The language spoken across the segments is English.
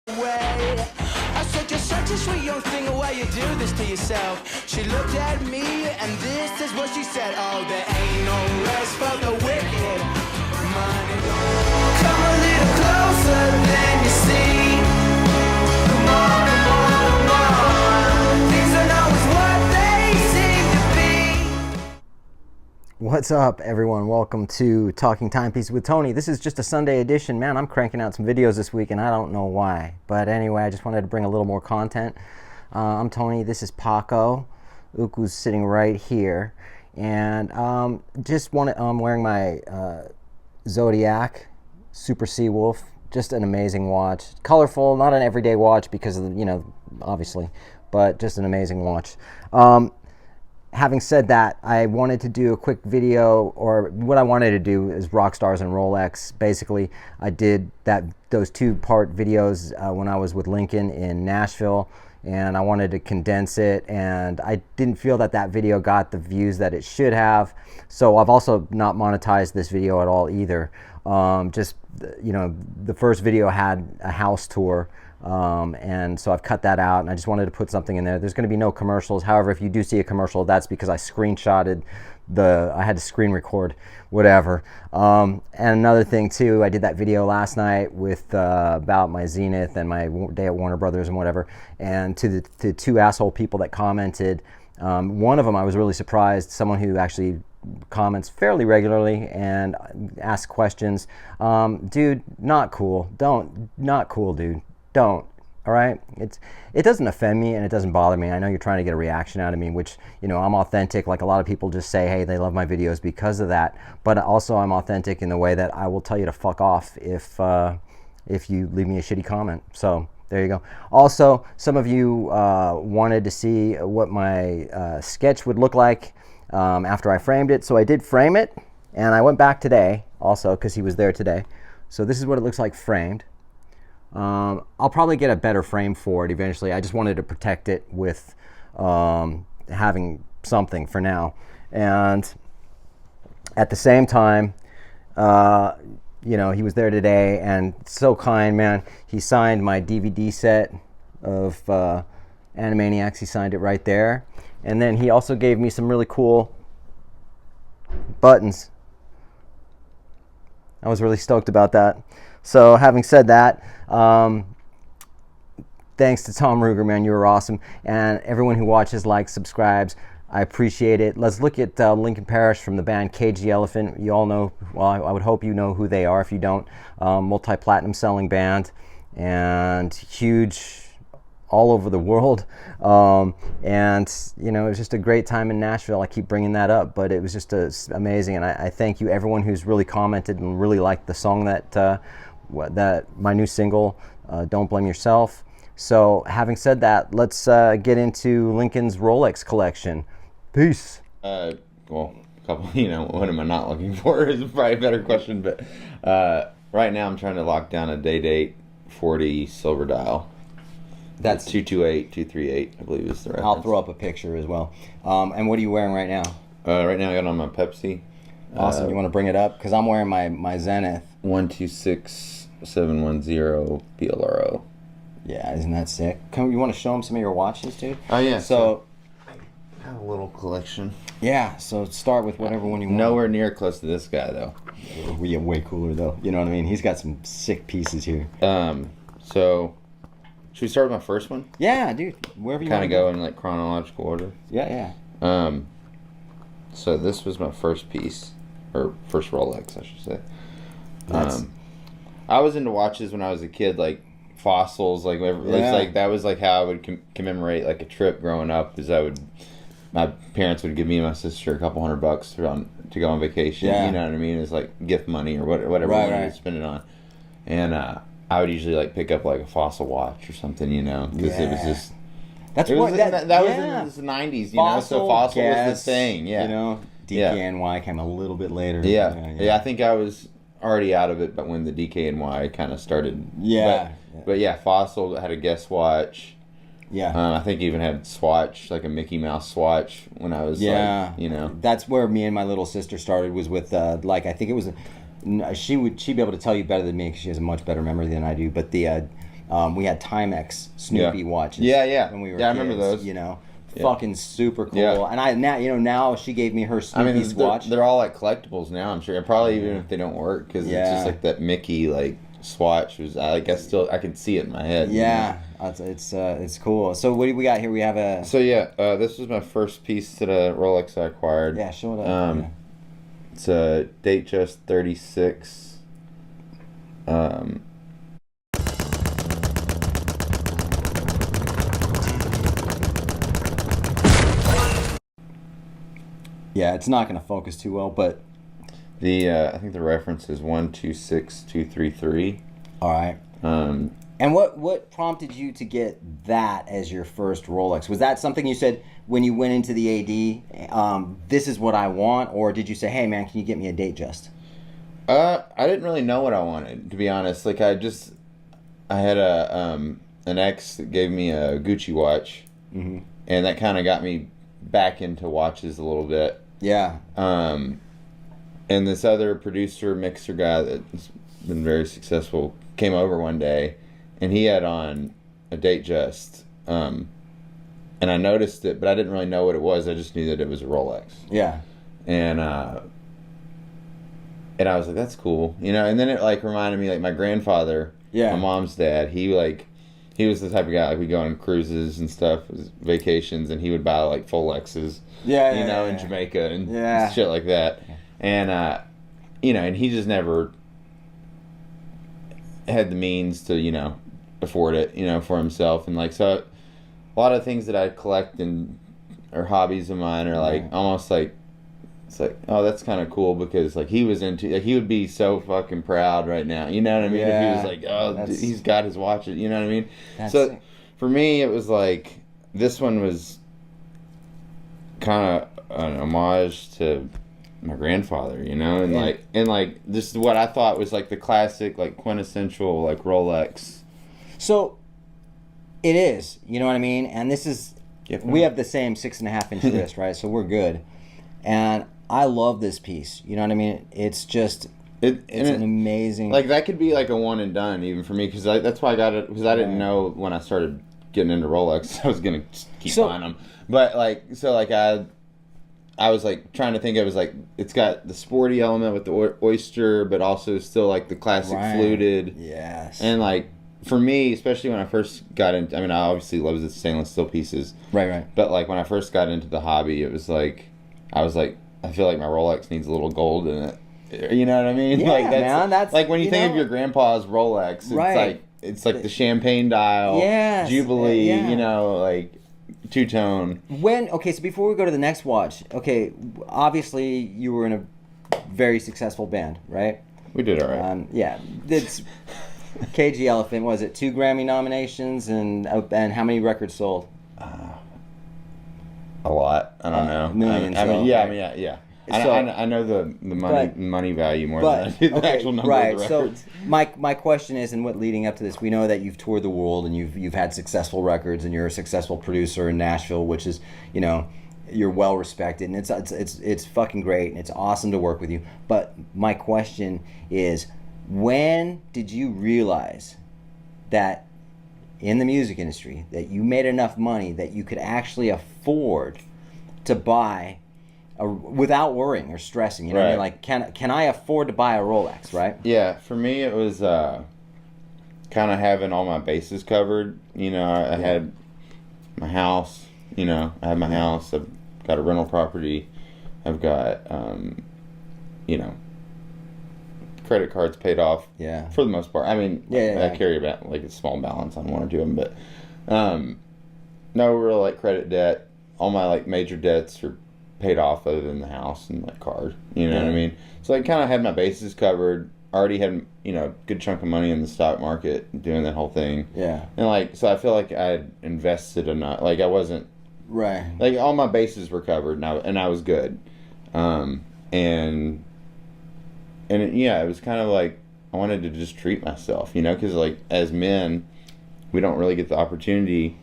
Way. I said you're such a sweet young thing, why you do this to yourself? She looked at me and this is what she said. Oh, there ain't no rest for the wicked. Money. Come a little closer than you see. Come on, come on, come on. Things aren't always what they seem to be. What's up, everyone? Welcome to Talking Timepieces with Tony. This is just a Sunday edition. Man, I'm cranking out some videos this week and I don't know why. But anyway, I just wanted to bring a little more content. I'm Tony. This is Paco. Uku's sitting right here. And I'm wearing my Zodiac Super Seawolf. Just an amazing watch. Colorful, not an everyday watch because of the, obviously, but just an amazing watch. Having said that, I wanted to do a quick video, or what I wanted to do is Rockstars and Rolex. Basically, I did those two-part videos when I was with Lincoln in Nashville, and I wanted to condense it, and I didn't feel that video got the views that it should have. So I've also not monetized this video at all either. The first video had a house tour. And so I've cut that out, and I just wanted to put something in there. There's going to be no commercials. However, if you do see a commercial, that's because I screenshotted I had to screen record, whatever. And another thing too, I did that video last night with about my Zenith and my day at Warner Brothers and whatever. And to the two asshole people that commented, one of them I was really surprised. Someone who actually comments fairly regularly and asks questions. Dude, not cool. Not cool, dude. Don't. All right, it doesn't offend me and it doesn't bother me. I know you're trying to get a reaction out of me, which I'm authentic. Like a lot of people just say, hey, they love my videos because of that. But also I'm authentic in the way that I will tell you to fuck off if you leave me a shitty comment. So there you go. Also, some of you wanted to see what my sketch would look like after I framed it. So I did frame it, and I went back today also because he was there today. So this is what it looks like framed. I'll probably get a better frame for it eventually. I just wanted to protect it with having something for now. And at the same time, he was there today and so kind, man. He signed my DVD set of Animaniacs. He signed it right there. And then he also gave me some really cool buttons. I was really stoked about that. So having said that, thanks to Tom Ruger, man, you were awesome. And everyone who watches, likes, subscribes, I appreciate it. Let's look at Lincoln Parish from the band Cage the Elephant. You all know, well, I would hope you know who they are. If you don't, multi-platinum selling band and huge all over the world. And it was just a great time in Nashville. I keep bringing that up, but it was just amazing. And I thank you, everyone who's really commented and really liked the song that my new single, Don't Blame Yourself. So having said that, let's get into Lincoln's Rolex collection. Peace. Well, a couple, what am I not looking for is probably a better question, but right now I'm trying to lock down a Day-Date 40 silver dial. That's 228238, I believe is the reference. I'll throw up a picture as well. And what are you wearing right now? Right now I got on my Pepsi. Awesome. You want to bring it up? Because I'm wearing my Zenith. 126710 PLRO. Yeah, isn't that sick? You want to show them some of your watches, dude? Oh, yeah. So I have a little collection. Yeah, so start with whatever one you want. Nowhere near close to this guy, though. Yeah, way cooler, though. You know what I mean? He's got some sick pieces here. So should we start with my first one? Yeah, dude. Wherever you kind of go in like chronological order. Yeah. So this was my first piece, or first Rolex, I should say. I was into watches when I was a kid, like fossils, like that was like how I would commemorate like a trip growing up. My parents would give me and my sister a couple $100 to go on vacation. Yeah. You know what I mean? It's like gift money or whatever we wanted to spend it on. And I would usually like pick up like a fossil watch or something, because it was just. That was in the 90s, so fossil was the thing. Yeah. DKNY came a little bit later. Yeah, I think I was already out of it, but when the DKNY kind of started. But yeah, fossil had a Guess watch. Yeah. I think even had Swatch, like a Mickey Mouse Swatch when I was That's where me and my little sister started, was with I think it was she'd be able to tell you better than me because she has a much better memory than I do, but the We had Timex Snoopy watches. Yeah. When we were kids, I remember those. Fucking super cool. Yeah. And I now she gave me her Snoopy watch. They're all like collectibles now. I'm sure. Probably even if they don't work, because it's just like that Mickey like swatch was. I can see it in my head. Yeah, it's cool. So what do we got here? We have a. So this was my first piece to the Rolex I acquired. Yeah, show it up. It's a Datejust 36. Yeah, it's not going to focus too well, but I think the reference is 126233. All right. And what prompted you to get that as your first Rolex? Was that something you said when you went into the AD? This is what I want, or did you say, "Hey, man, can you get me a Datejust"? I didn't really know what I wanted, to be honest. Like I had an ex that gave me a Gucci watch, and that kind of got me back into watches a little bit. Yeah. And this other producer mixer guy that's been very successful came over one day, and he had on a Datejust, and I noticed it, but I didn't really know what it was. I just knew that it was a Rolex. Yeah. And I was like, that's cool, and then it like reminded me, like, my grandfather, my mom's dad, he was the type of guy, like, we'd go on cruises and stuff, vacations, and he would buy like full Lexus, in Jamaica and shit like that. And and he just never had the means to afford it for himself. And like, so a lot of things that I collect and or hobbies of mine are like almost like, it's like, oh, that's kind of cool, because like he was into, like, he would be so fucking proud right now, you know what I mean? If he was like, oh, he's got his watch, you know what I mean? So for me, it was like, this one was kind of an homage to my grandfather, and like this is what I thought was like the classic, like quintessential, like Rolex. So it is, you know what I mean? And this is, we have the same 6.5-inch wrist, right? So we're good. And I love this piece. You know what I mean? It's just, it's an amazing. Like, that could be like a one and done even for me, because that's why I got it, because I didn't know when I started getting into Rolex I was gonna keep buying them. But like, so like I was like trying to think. I was like, it's got the sporty element with the oyster, but also still like the classic fluted. Yes. And like, for me, especially when I first got into, I mean, I obviously love the stainless steel pieces. Right. But like, when I first got into the hobby, it was like, I was like, I feel like my Rolex needs a little gold in it. You know what I mean? Yeah, like, that's like when you think of your grandpa's Rolex, it's like the champagne dial, Jubilee, like two-tone. So before we go to the next watch, obviously you were in a very successful band, right? We did all right. It's KG Elephant. Was it 2 Grammy nominations and how many records sold? A lot. I don't know. Millions. Yeah. I know the money value more than I do the actual number of the records. So my question is, and what leading up to this, we know that you've toured the world and you've had successful records, and you're a successful producer in Nashville, which is, you're well respected, and it's fucking great, and it's awesome to work with you. But my question is, when did you realize that in the music industry that you made enough money that you could actually afford to buy without worrying or stressing, what I mean? Like, can I afford to buy a Rolex, right? Yeah, for me it was kind of having all my bases covered. I had my house, I have my house, I've got a rental property, I've got credit cards paid off. Yeah. For the most part. I mean, I carry about like a small balance on one or two of them, but no real like credit debt. All my like major debts are paid off other than the house and like card. You know what I mean? So I kind of had my bases covered. Already had a good chunk of money in the stock market doing that whole thing. Yeah. And like, so I feel like I had invested enough. Like I wasn't like all my bases were covered, and I was good. It was kind of like I wanted to just treat myself, because like as men, we don't really get the opportunity.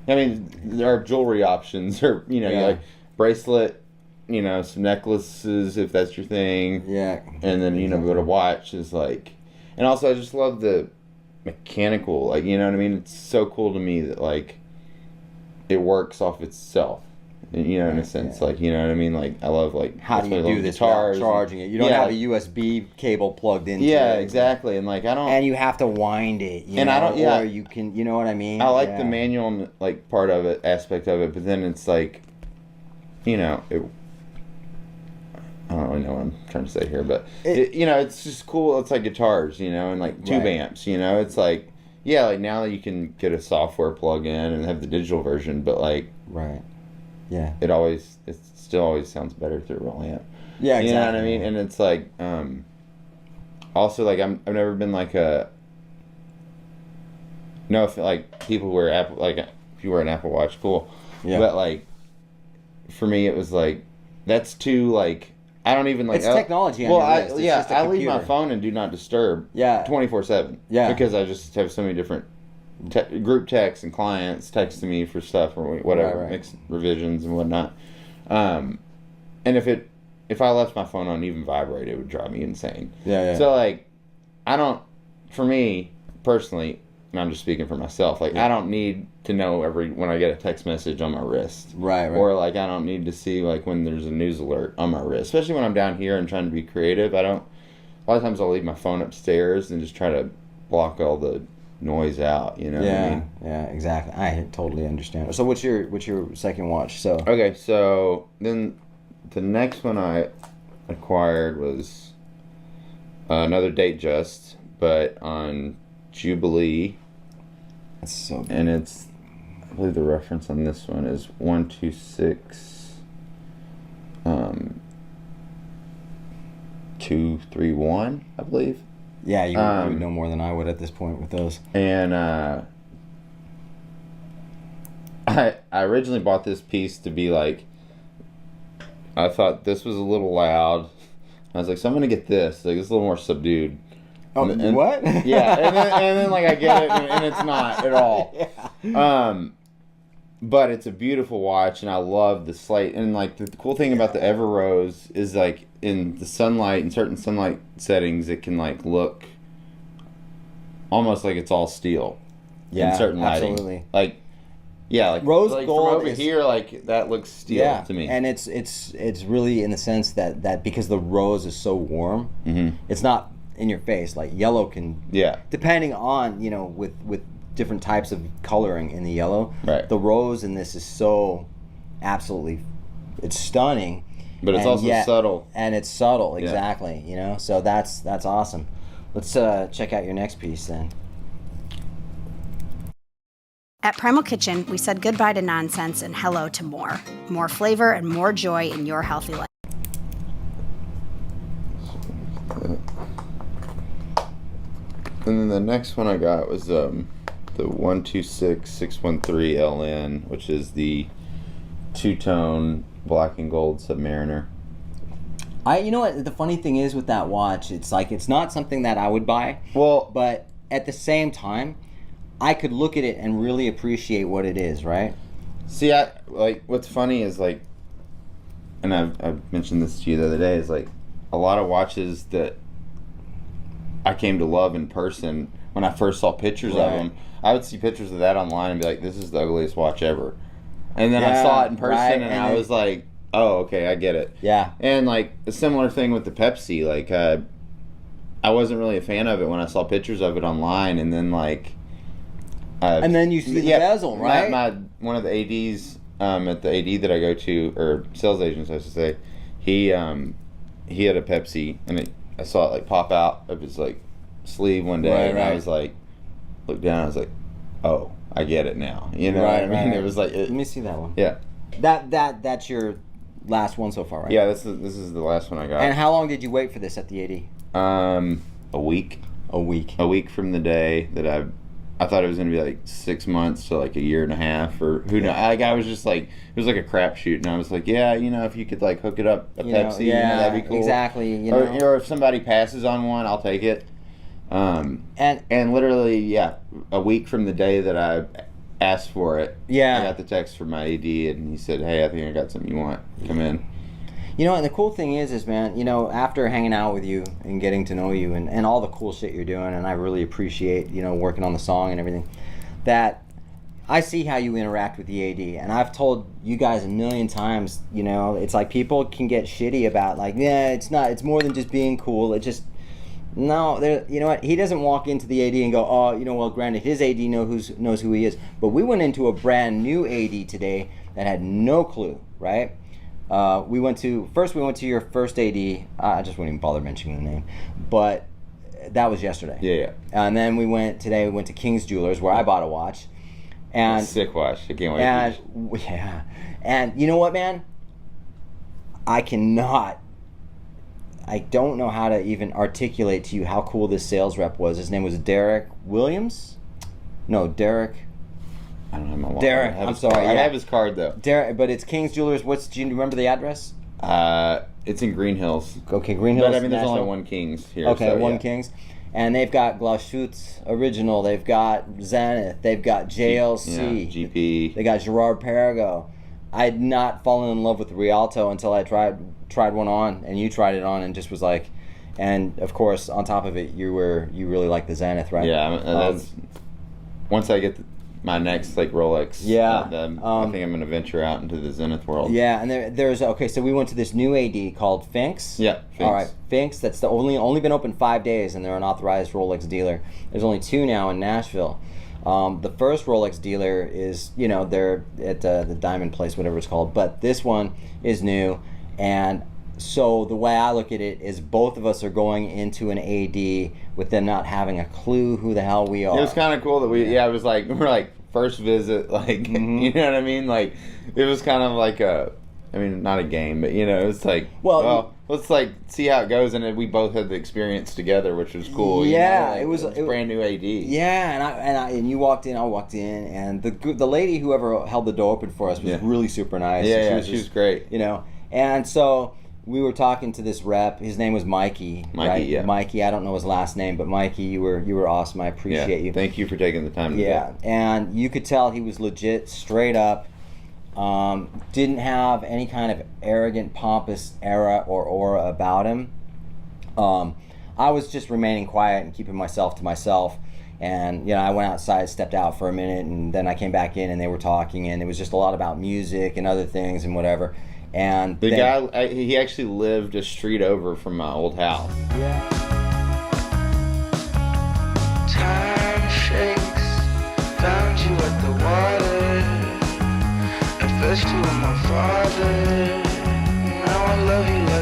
I mean, there are jewelry options, or like bracelet, some necklaces if that's your thing. Yeah. And then go to watch is like, and also I just love the mechanical, like, you know what I mean? It's so cool to me that, like, it works off itself. You know, in a sense, like, you know what I mean? Like, I love, like, how do you do this without charging it? You don't have a USB cable plugged into it. Yeah, exactly. And, like, I don't... And you have to wind it, you know? Or you can, you know what I mean? I like the manual, like, part of it, aspect of it, but then it's, like, you know, I don't really know what I'm trying to say here, but, you know, it's just cool. It's like guitars, you know, and, like, tube amps, you know? It's, like, yeah, like, now that you can get a software plug-in and have the digital version, but, like... Right. Yeah. It still always sounds better through a roll amp. Yeah, exactly. You know what I mean? And it's like, also, like, I've never been like if like people wear Apple, like if you wear an Apple Watch, cool. Yeah. But like, for me, it was like, that's too like, I don't even like. It's technology. Well, I leave my phone in Do Not Disturb. Yeah. 24/7. Yeah. Because I just have so many different group texts and clients texting me for stuff or whatever, mixed revisions and whatnot. And if I left my phone on even vibrate, it would drive me insane. Yeah. So like, for me personally, and I'm just speaking for myself, like I don't need to know when I get a text message on my wrist. Right. Or like I don't need to see like when there's a news alert on my wrist, especially when I'm down here and trying to be creative. A lot of times I'll leave my phone upstairs and just try to block all the noise out, you know what I mean? Yeah, exactly. I totally understand. So what's your second watch? So okay, so then the next one I acquired was another Datejust, but on Jubilee. That's so good. And it's, I believe the reference on this one is 126 231, I believe. Yeah, you would know more than I would at this point with those. And I originally bought this piece to be like, I thought this was a little loud. I was like, so I'm gonna get this. Like, it's a little more subdued. Oh, and what? Yeah, and then like I get it, and it's not at all. Yeah. But it's a beautiful watch, and I love the slate. And like the cool thing about the Everose is like in the sunlight, in certain sunlight settings, it can like look almost like it's all steel. Yeah, in certain lighting. Absolutely. Like, yeah, like rose like gold from over here, like that looks steel to me. And it's really in the sense that because the rose is so warm, it's not in your face. Like yellow can, depending on with different types of coloring in the yellow. Right. The rose in this is so absolutely, it's stunning. But it's also subtle. And it's subtle, exactly. So that's awesome. Let's check out your next piece then. At Primal Kitchen, we said goodbye to nonsense and hello to more. More flavor and more joy in your healthy life. And then the next one I got was the 126613 LN, which is the two-tone black and gold Submariner. You know what the funny thing is with that watch, it's like it's not something that I would buy. Well, but at the same time, I could look at it and really appreciate what it is, right? See, what's funny is like, and I've mentioned this to you the other day, is like a lot of watches that I came to love in person when I first saw pictures of them. I would see pictures of that online and be like, this is the ugliest watch ever. And then I saw it in person and I was like, oh, okay, I get it. Yeah. And like a similar thing with the Pepsi, like I wasn't really a fan of it when I saw pictures of it online, and then like and then you see the bezel, right? One of the ADs at the AD that I go to, or sales agents I should say, he had a Pepsi, and I saw it like pop out of his like sleeve one day, and I was like, looked down, I was like, oh, I get it now. You know what I mean? It was like, let me see that one. Yeah. That's your last one so far, right? Yeah, this is the last one I got. And how long did you wait for this at the AD? A week. A week. A week from the day that I thought it was going to be like 6 months to like a year and a half, or who knows. Like, I was just like, it was like a crapshoot, and I was like, yeah, if you could like hook it up a Pepsi, that'd be cool. Exactly. Or if somebody passes on one, I'll take it. And literally, a week from the day that I asked for it, I got the text from my AD, and he said, hey, I think I got something you want. Come in. You know, and the cool thing is man, you know, after hanging out with you and getting to know you and all the cool shit you're doing, and I really appreciate, you know, working on the song and everything, that I see how you interact with the AD, and I've told you guys a million times, you know, it's like people can get shitty about like, yeah, it's more than just being cool. It just, no, you know what? He doesn't walk into the AD and go, oh, you know, well, granted, his AD knows who he is, but we went into a brand new AD today that had no clue, right? We went to your first AD. I just wouldn't even bother mentioning the name, but that was yesterday. Yeah. And then we went to King's Jewelers, where I bought a watch. And sick watch. I can't wait. And yeah, and you know what, man? I don't know how to even articulate to you how cool this sales rep was. His name was Derek Williams. No, Derek. I don't have my wallet. Derek. I'm sorry. I have his card though. Derek, but it's King's Jewelers. Do you remember the address? It's in Green Hills. Okay, Green Hills. But I mean, there's National. only one King's here. Okay, so, one yeah. King's. And they've got Glashutz Original, they've got Zenith, they've got JLC, GP. They got Gerard Perigo. I had not fallen in love with the Rialto until I tried one on, and you tried it on, and just was like, and of course, on top of it, you really like the Zenith, right? Yeah, that's once I get my next like Rolex. Yeah, I think I'm gonna venture out into the Zenith world. Yeah, and there's okay. So we went to this new AD called Finks. Yeah, Finks. All right, Finks. That's the only been open 5 days, and they're an authorized Rolex dealer. There's only 2 now in Nashville. The first Rolex dealer is, you know, they're at the Diamond Place, whatever it's called. But this one is new, and so the way I look at it is both of us are going into an AD with them not having a clue who the hell we are. It was kind of cool that it was like, we're like first visit, like, you know what I mean? Like, it was kind of like not a game, but, you know, it's like, well let's like see how it goes, and then we both had the experience together, which was cool. Yeah, you know? Like, it was brand new AD. Yeah, and you walked in, I walked in, and the lady whoever held the door open for us was really super nice. Yeah, she was great. You know, and so we were talking to this rep. His name was Mikey. Right? Yeah. Mikey. I don't know his last name, but Mikey, you were awesome. I appreciate you. Thank you for taking the time. Yeah, and you could tell he was legit, straight up. Didn't have any kind of arrogant, pompous aura about him. I was just remaining quiet and keeping myself to myself. And, you know, I went outside, stepped out for a minute, and then I came back in, and they were talking, and it was just a lot about music and other things and whatever. And the guy, he actually lived a street over from my old house. Yeah. Time shakes, found you at the water. At first you were my father, now I love you